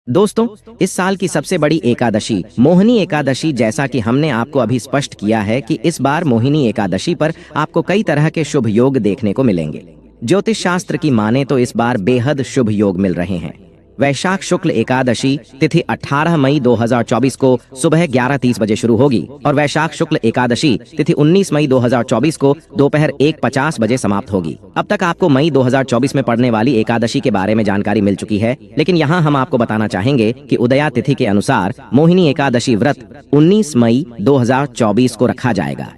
दोस्तों, इस साल की सबसे बड़ी एकादशी मोहिनी एकादशी, जैसा कि हमने आपको अभी स्पष्ट किया है कि इस बार मोहिनी एकादशी पर आपको कई तरह के शुभ योग देखने को मिलेंगे। ज्योतिष शास्त्र की माने तो इस बार बेहद शुभ योग मिल रहे हैं। वैशाख शुक्ल एकादशी तिथि 18 मई 2024 को सुबह 11:30 बजे शुरू होगी और वैशाख शुक्ल एकादशी तिथि 19 मई 2024 को दोपहर 1:50 बजे समाप्त होगी। अब तक आपको मई 2024 में पड़ने वाली एकादशी के बारे में जानकारी मिल चुकी है, लेकिन यहाँ हम आपको बताना चाहेंगे कि उदया तिथि के अनुसार मोहिनी एकादशी व्रत 19 मई 2024 को रखा जाएगा।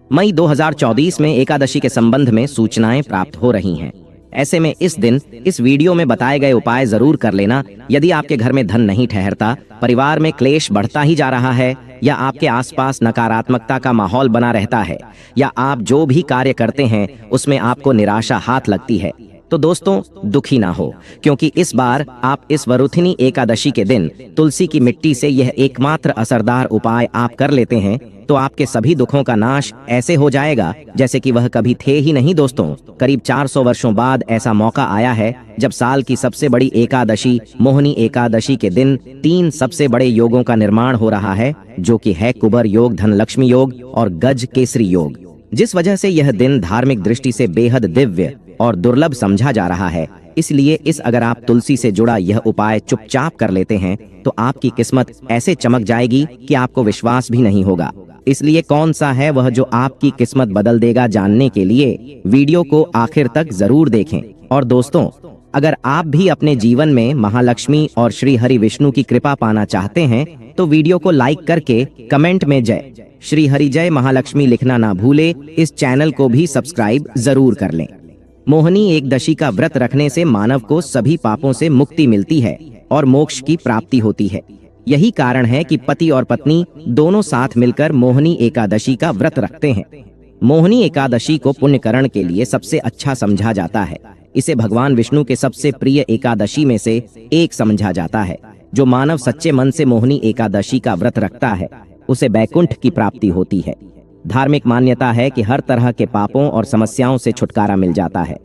मई 2024 में एकादशी के संबंध में सूचनाएं प्राप्त हो रही हैं। ऐसे में इस दिन इस वीडियो में बताए गए उपाय जरूर कर लेना। यदि आपके घर में धन नहीं ठहरता, परिवार में क्लेश बढ़ता ही जा रहा है, या आपके आसपास नकारात्मकता का माहौल बना रहता है, या आप जो भी कार्य करते हैं उसमें आपको निराशा हाथ लगती है, तो दोस्तों दुखी ना हो, क्योंकि इस बार आप इस वरुथिनी एकादशी के दिन तुलसी की मिट्टी से यह एकमात्र असरदार उपाय आप कर लेते हैं तो आपके सभी दुखों का नाश ऐसे हो जाएगा जैसे कि वह कभी थे ही नहीं। दोस्तों, करीब 400 वर्षों बाद ऐसा मौका आया है जब साल की सबसे बड़ी एकादशी मोहिनी एकादशी के दिन 3 सबसे बड़े योगों का निर्माण हो रहा है, जो कि है कुबर योग, धनलक्ष्मी योग और गज केसरी योग, जिस वजह से यह दिन धार्मिक दृष्टि से बेहद दिव्य और दुर्लभ समझा जा रहा है। इसलिए अगर आप तुलसी से जुड़ा यह उपाय चुपचाप कर लेते हैं तो आपकी किस्मत ऐसे चमक जाएगी कि आपको विश्वास भी नहीं होगा। इसलिए कौन सा है वह जो आपकी किस्मत बदल देगा, जानने के लिए वीडियो को आखिर तक जरूर देखें। और दोस्तों, अगर आप भी अपने जीवन में महालक्ष्मी और श्री हरि विष्णु की कृपा पाना चाहते हैं तो वीडियो को लाइक करके कमेंट में जय श्री हरि जय महालक्ष्मी लिखना ना भूले। इस चैनल को भी सब्सक्राइब जरूर कर लें। मोहिनी एकदशी का व्रत रखने से मानव को सभी पापों से मुक्ति मिलती है और मोक्ष की प्राप्ति होती है। यही कारण है कि पति और पत्नी दोनों साथ मिलकर मोहिनी एकादशी का व्रत रखते हैं। मोहिनी एकादशी को पुण्यकरण के लिए सबसे अच्छा समझा जाता है। इसे भगवान विष्णु के सबसे प्रिय एकादशी में से एक समझा जाता है। जो मानव सच्चे मन से मोहिनी एकादशी का व्रत रखता है उसे बैकुंठ की प्राप्ति होती है। धार्मिक मान्यता है कि हर तरह के पापों और समस्याओं से छुटकारा मिल जाता है।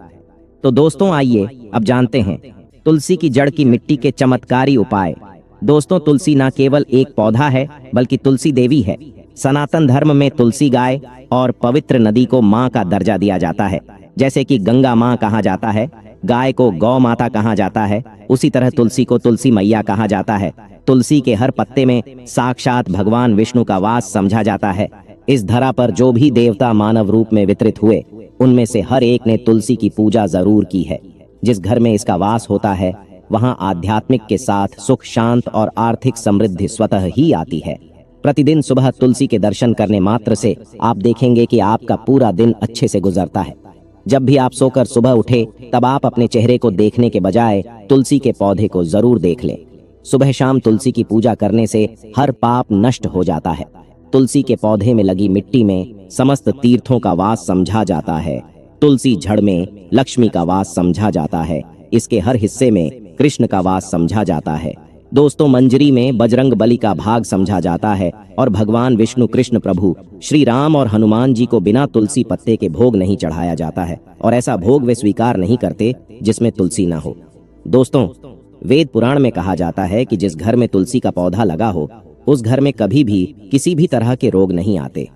तो दोस्तों, आइए अब जानते हैं तुलसी की जड़ की मिट्टी के चमत्कारी उपाय। दोस्तों, तुलसी न केवल एक पौधा है बल्कि तुलसी देवी है। सनातन धर्म में तुलसी गाय और पवित्र नदी को माँ का दर्जा दिया जाता है। जैसे कि गंगा माँ कहा जाता है, गाय को गौ माता कहा जाता है, उसी तरह तुलसी को तुलसी मैया कहा जाता है। तुलसी के हर पत्ते में साक्षात भगवान विष्णु का वास समझा जाता है। इस धरा पर जो भी देवता मानव रूप में वितरित हुए, उनमें से हर एक ने तुलसी की पूजा जरूर की है। जिस घर में इसका वास होता है वहां आध्यात्मिक के साथ सुख, शांत और आर्थिक समृद्धि स्वतः ही आती है। प्रतिदिन सुबह तुलसी के दर्शन करने मात्र से आप देखेंगे कि आपका पूरा दिन अच्छे से गुजरता है। जब भी आप सोकर सुबह उठे तब आप अपने चेहरे को देखने के बजाय तुलसी के पौधे को जरूर देख लें। सुबह शाम तुलसी की पूजा करने से हर पाप नष्ट हो जाता है। तुलसी के पौधे में लगी मिट्टी में समस्त तीर्थों का वास समझा जाता है। तुलसी जड़ में लक्ष्मी का वास समझा जाता है। इसके हर हिस्से में कृष्ण का वास समझा जाता है। दोस्तों, मंजरी में बजरंग बली का भाग समझा जाता है और भगवान विष्णु, कृष्ण प्रभु, श्री राम और हनुमान जी को बिना तुलसी पत्ते के भोग नहीं चढ़ाया जाता है और ऐसा भोग वे स्वीकार नहीं करते जिसमें तुलसी न हो। दोस्तों, वेद पुराण में कहा जाता है कि जिस घर में तुलसी का पौधा लगा हो उस घर में कभी भी किसी भी तरह के रोग नहीं आते।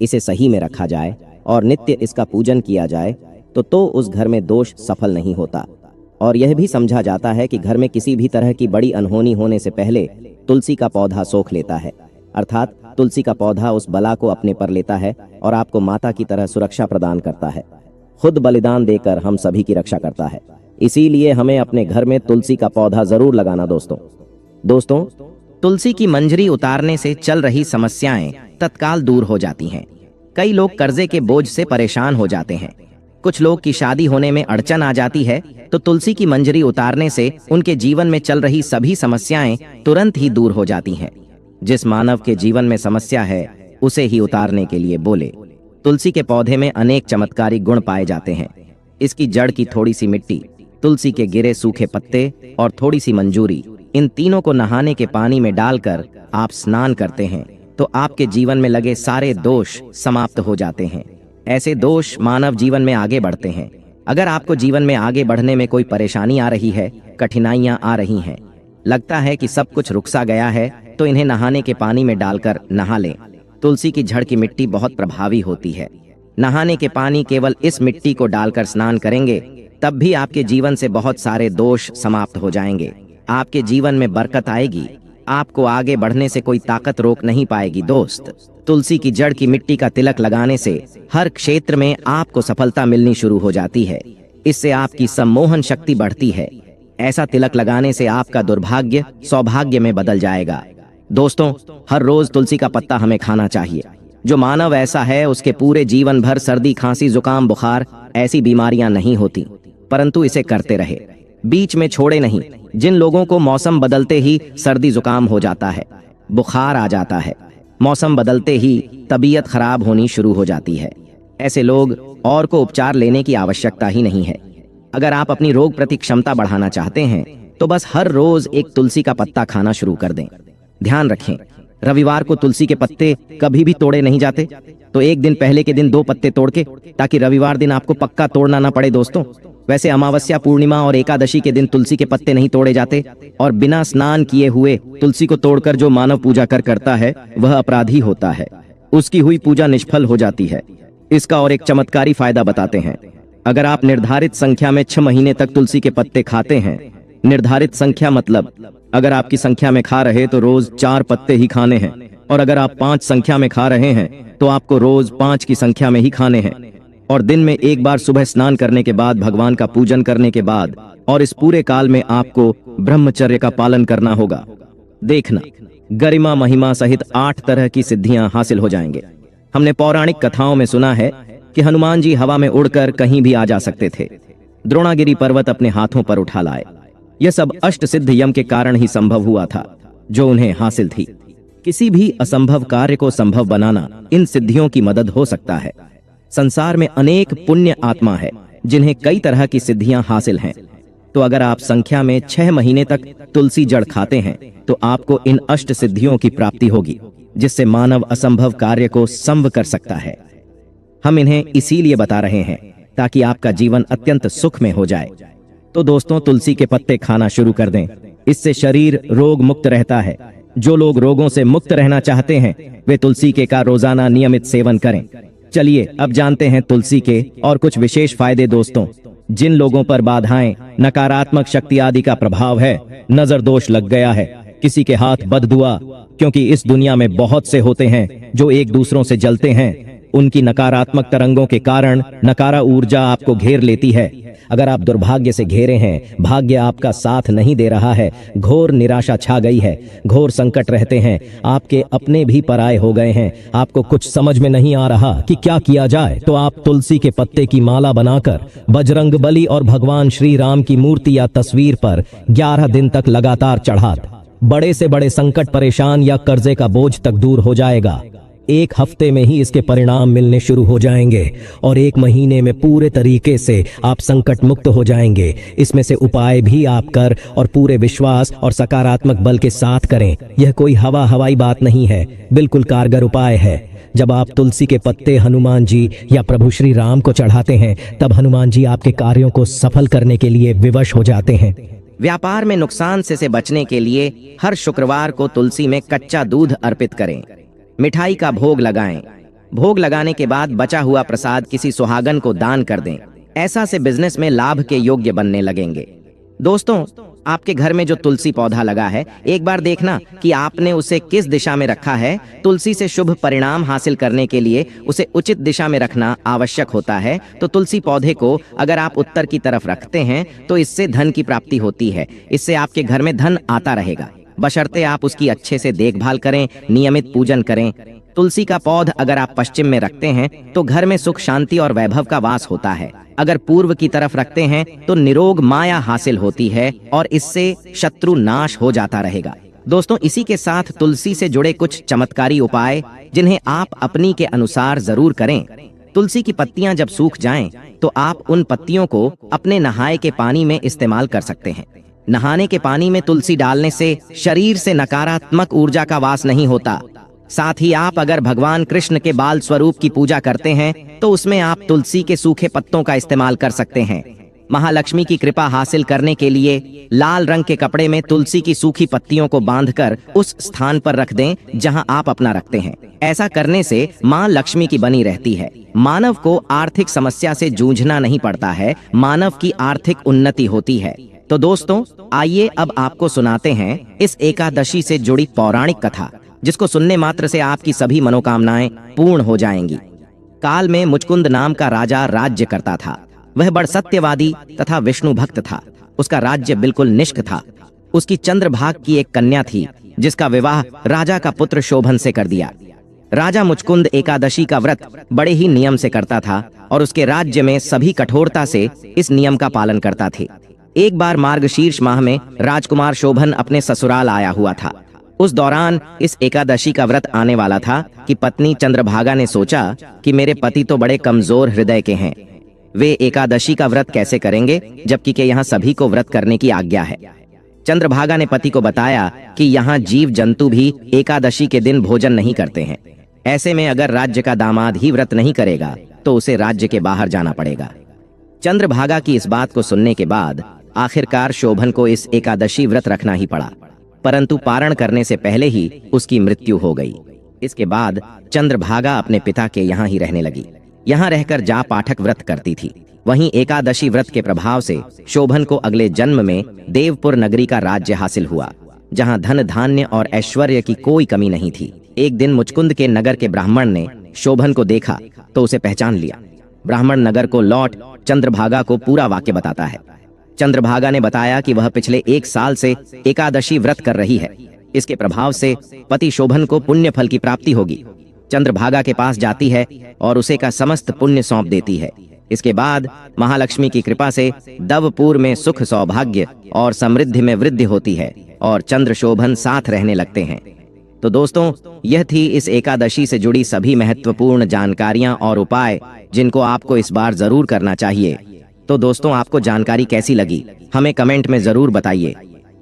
इसे सही में रखा जाए और नित्य इसका पूजन किया जाए तो उस घर में दोष सफल नहीं होता। और यह भी समझा जाता है कि घर में किसी भी तरह की बड़ी अनहोनी होने से पहले तुलसी का पौधा सोख लेता है, अर्थात तुलसी का पौधा उस बला को अपने पर लेता है और आपको माता की तरह सुरक्षा प्रदान करता है। खुद बलिदान देकर हम सभी की रक्षा करता है। इसीलिए हमें अपने घर में तुलसी का पौधा जरूर लगाना। दोस्तों, तुलसी की मंजरी उतारने से चल रही समस्याएं तत्काल दूर हो जाती हैं। कई लोग कर्जे के बोझ से परेशान हो जाते हैं। कुछ लोग की शादी होने में अड़चन आ जाती है तो तुलसी की मंजरी उतारने से उनके जीवन में चल रही सभी समस्याएं तुरंत ही दूर हो जाती हैं। जिस मानव के जीवन में समस्या है उसे ही उतारने के लिए बोले। तुलसी के पौधे में अनेक चमत्कारी गुण पाए जाते हैं। इसकी जड़ की थोड़ी सी मिट्टी, तुलसी के गिरे सूखे पत्ते और थोड़ी सी मंजूरी, इन तीनों को नहाने के पानी में डालकर आप स्नान करते हैं तो आपके जीवन में लगे सारे दोष समाप्त हो जाते हैं। ऐसे दोष मानव जीवन में आगे बढ़ते हैं। अगर आपको जीवन में आगे बढ़ने में कोई परेशानी आ रही है, कठिनाइयां आ रही हैं, लगता है कि सब कुछ रुक सा गया है तो इन्हें नहाने के पानी में डालकर नहा लें। तुलसी की जड़ की मिट्टी बहुत प्रभावी होती है। नहाने के पानी केवल इस मिट्टी को डालकर स्नान करेंगे तब भी आपके जीवन से बहुत सारे दोष समाप्त हो जाएंगे। आपके जीवन में बरकत आएगी। आपको आगे बढ़ने से कोई ताकत रोक नहीं पाएगी। दोस्त, तुलसी की जड़ की मिट्टी का तिलक लगाने से हर क्षेत्र में आपको सफलता मिलनी शुरू हो जाती है। इससे आपकी सम्मोहन शक्ति बढ़ती है। ऐसा तिलक लगाने से आपका दुर्भाग्य सौभाग्य में बदल जाएगा। दोस्तों, हर रोज तुलसी का पत्ता हमें खाना चाहिए। जो मानव ऐसा है उसके पूरे जीवन भर सर्दी, खांसी, जुकाम, बुखार ऐसी बीमारियां नहीं होती, परंतु इसे करते रहे, बीच में छोड़े नहीं। जिन लोगों को मौसम बदलते ही सर्दी जुकाम हो जाता है, बुखार आ जाता है, मौसम बदलते ही तबीयत खराब होनी शुरू हो जाती है, ऐसे लोग और को उपचार लेने की आवश्यकता ही नहीं है। अगर आप अपनी रोग प्रति क्षमता बढ़ाना चाहते हैं तो बस हर रोज एक तुलसी का पत्ता खाना शुरू कर दें। ध्यान रखें, रविवार को तुलसी के पत्ते कभी भी तोड़े नहीं जाते, तो एक दिन पहले के दिन 2 पत्ते तोड़ के, ताकि रविवार दिन आपको पक्का तोड़ना ना पड़े। दोस्तों, वैसे अमावस्या, पूर्णिमा और एकादशी के दिन तुलसी के पत्ते नहीं तोड़े जाते, और बिना स्नान किए हुए तुलसी को तोड़कर जो मानव पूजा करता है वह अपराधी होता है। उसकी हुई पूजा निष्फल हो जाती है। इसका और एक चमत्कारी फायदा बताते हैं। अगर आप निर्धारित संख्या में 6 महीने तक तुलसी के पत्ते खाते हैं, निर्धारित संख्या मतलब अगर आपकी संख्या में खा रहे तो रोज 4 पत्ते ही खाने हैं, और अगर आप 5 संख्या में खा रहे हैं तो आपको रोज 5 की संख्या में ही खाने हैं, और दिन में एक बार सुबह स्नान करने के बाद, भगवान का पूजन करने के बाद, और इस पूरे काल में आपको ब्रह्मचर्य का पालन करना होगा। देखना, गरिमा महिमा सहित 8 तरह की सिद्धियां हासिल हो जाएंगे। हमने पौराणिक कथाओं में सुना है कि हनुमान जी हवा में उड़कर कहीं भी आ जा सकते थे। द्रोणागिरी पर्वत अपने हाथों पर उठा लाए। यह सब अष्ट सिद्ध यम के कारण ही संभव हुआ था जो उन्हें हासिल थी। किसी भी असंभव कार्य को संभव बनाना इन सिद्धियों की मदद हो सकता है। संसार में अनेक पुण्य आत्मा है जिन्हें कई तरह की सिद्धियां हासिल हैं। तो अगर आप संख्या में 6 महीने तक तुलसी जड़ खाते हैं तो आपको इन अष्ट सिद्धियों की प्राप्ति होगी, जिससे मानव असंभव कार्य को संभव कर सकता है। हम इन्हें इसीलिए बता रहे हैं ताकि आपका जीवन अत्यंत सुख में हो जाए। तो दोस्तों, तुलसी के पत्ते खाना शुरू कर दें। इससे शरीर रोग मुक्त रहता है। जो लोग रोगों से मुक्त रहना चाहते हैं वे तुलसी के का रोजाना नियमित सेवन करें। चलिए अब जानते हैं तुलसी के और कुछ विशेष फायदे। दोस्तों, जिन लोगों पर बाधाएं, नकारात्मक शक्ति आदि का प्रभाव है, नजर दोष लग गया है, किसी के हाथ बददुआ, क्योंकि इस दुनिया में बहुत से होते हैं जो एक दूसरों से जलते हैं, उनकी नकारात्मक तरंगों के कारण नकारा ऊर्जा आपको घेर लेती है। अगर आप दुर्भाग्य से घेरे हैं, भाग्य आपका साथ नहीं दे रहा है, घोर निराशा छा गई है, घोर संकट रहते हैं, आपके अपने भी पराये हो गए हैं, आपको कुछ समझ में नहीं आ रहा कि क्या किया जाए, तो आप तुलसी के पत्ते की माला बनाकर बजरंगबली और भगवान श्री राम की मूर्ति या तस्वीर पर 11 दिन तक लगातार चढ़ा, बड़े से बड़े संकट, परेशान या कर्जे का बोझ तक दूर हो जाएगा। 1 हफ्ते में ही इसके परिणाम मिलने शुरू हो जाएंगे और 1 महीने में पूरे तरीके से आप संकट मुक्त हो जाएंगे। इसमें से उपाय भी आप कर और पूरे विश्वास और सकारात्मक बल के साथ करें। यह कोई हवाई बात नहीं है, बिल्कुल कारगर उपाय है। जब आप तुलसी के पत्ते हनुमान जी या प्रभु श्री राम को चढ़ाते हैं तब हनुमान जी आपके कार्यों को सफल करने के लिए विवश हो जाते हैं। व्यापार में नुकसान से बचने के लिए हर शुक्रवार को तुलसी में कच्चा दूध अर्पित करें। मिठाई का भोग लगाएं। भोग लगाने के बाद बचा हुआ प्रसाद किसी सुहागन को दान कर दें। ऐसा से बिजनेस में लाभ के योग्य बनने लगेंगे। दोस्तों, आपके घर में जो तुलसी पौधा लगा है, एक बार देखना कि आपने उसे किस दिशा में रखा है। तुलसी से शुभ परिणाम हासिल करने के लिए उसे उचित दिशा में रखना आवश्यक होता है। तो तुलसी पौधे को अगर आप उत्तर की तरफ रखते हैं तो इससे धन की प्राप्ति होती है। इससे आपके घर में धन आता रहेगा, बशर्ते आप उसकी अच्छे से देखभाल करें, नियमित पूजन करें। तुलसी का पौध अगर आप पश्चिम में रखते हैं तो घर में सुख, शांति और वैभव का वास होता है। अगर पूर्व की तरफ रखते हैं तो निरोग माया हासिल होती है और इससे शत्रु नाश हो जाता रहेगा। दोस्तों, इसी के साथ तुलसी से जुड़े कुछ चमत्कारी उपाय जिन्हें आप अपनी के अनुसार जरूर करें। तुलसी की पत्तियां जब सूख जाएं तो आप उन पत्तियों को अपने नहाए के पानी में इस्तेमाल कर सकते हैं। नहाने के पानी में तुलसी डालने से शरीर से नकारात्मक ऊर्जा का वास नहीं होता। साथ ही आप अगर भगवान कृष्ण के बाल स्वरूप की पूजा करते हैं तो उसमें आप तुलसी के सूखे पत्तों का इस्तेमाल कर सकते हैं। महालक्ष्मी की कृपा हासिल करने के लिए लाल रंग के कपड़े में तुलसी की सूखी पत्तियों को बांधकर उस स्थान पर रख दें जहां आप अपना रखते हैं। ऐसा करने से मां लक्ष्मी की बनी रहती है। मानव को आर्थिक समस्या से जूझना नहीं पड़ता है, मानव की आर्थिक उन्नति होती है। तो दोस्तों, आइए अब आपको सुनाते हैं इस एकादशी से जुड़ी पौराणिक कथा, जिसको सुनने मात्र से आपकी सभी मनोकामनाएं पूर्ण हो जाएंगी। काल में मुचकुंद नाम का राजा राज्य करता था। वह बड़ सत्यवादी तथा विष्णु भक्त था। उसका राज्य बिल्कुल निष्क था। उसकी चंद्रभाग की एक कन्या थी, जिसका विवाह राजा का पुत्र शोभन से कर दिया। राजा मुचकुंद एकादशी का व्रत बड़े ही नियम से करता था और उसके राज्य में सभी कठोरता से इस नियम का पालन करता थे। एक बार मार्गशीर्ष माह में राजकुमार शोभन अपने ससुराल आया हुआ था। उस दौरान इस एकादशी का व्रत आने वाला था कि पत्नी चंद्रभागा ने सोचा कि मेरे पति तो बड़े कमजोर हृदय के हैं, वे एकादशी का व्रत कैसे करेंगे, जबकि के यहाँ सभी को व्रत करने की आज्ञा है। चंद्रभागा ने पति को बताया कि यहाँ जीव जंतु भी एकादशी के दिन भोजन नहीं करते हैं। ऐसे में अगर राज्य का दामाद ही व्रत नहीं करेगा तो उसे राज्य के बाहर जाना पड़ेगा। चंद्रभागा की इस बात को सुनने के बाद आखिरकार शोभन को इस एकादशी व्रत रखना ही पड़ा, परंतु पारण करने से पहले ही उसकी मृत्यु हो गई। इसके बाद चंद्रभागा अपने पिता के यहाँ ही रहने लगी। यहाँ रहकर जा पाठक व्रत करती थी। वहीं एकादशी व्रत के प्रभाव से शोभन को अगले जन्म में देवपुर नगरी का राज्य हासिल हुआ, जहाँ धन धान्य और ऐश्वर्य की कोई कमी नहीं थी। एक दिन मुचकुंद के नगर के ब्राह्मण ने शोभन को देखा तो उसे पहचान लिया। ब्राह्मण नगर को लौट चंद्रभागा को पूरा वाक्य बताता है। चंद्रभागा ने बताया कि वह पिछले 1 साल से एकादशी व्रत कर रही है। इसके प्रभाव से पति शोभन को पुण्य फल की प्राप्ति होगी। चंद्रभागा के पास जाती है और उसे का समस्त पुण्य सौंप देती है। इसके बाद महालक्ष्मी की कृपा से दवपुर में सुख सौभाग्य और समृद्धि में वृद्धि होती है और चंद्र शोभन साथ रहने लगते हैं। तो दोस्तों, यह थी इस एकादशी से जुड़ी सभी महत्वपूर्ण जानकारियां और उपाय, जिनको आपको इस बार जरूर करना चाहिए। तो दोस्तों, आपको जानकारी कैसी लगी हमें कमेंट में जरूर बताइए।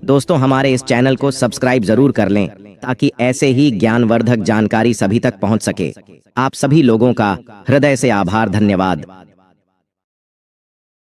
दोस्तों, हमारे इस चैनल को सब्सक्राइब जरूर कर लें ताकि ऐसे ही ज्ञानवर्धक जानकारी सभी तक पहुंच सके। आप सभी लोगों का हृदय से आभार, धन्यवाद।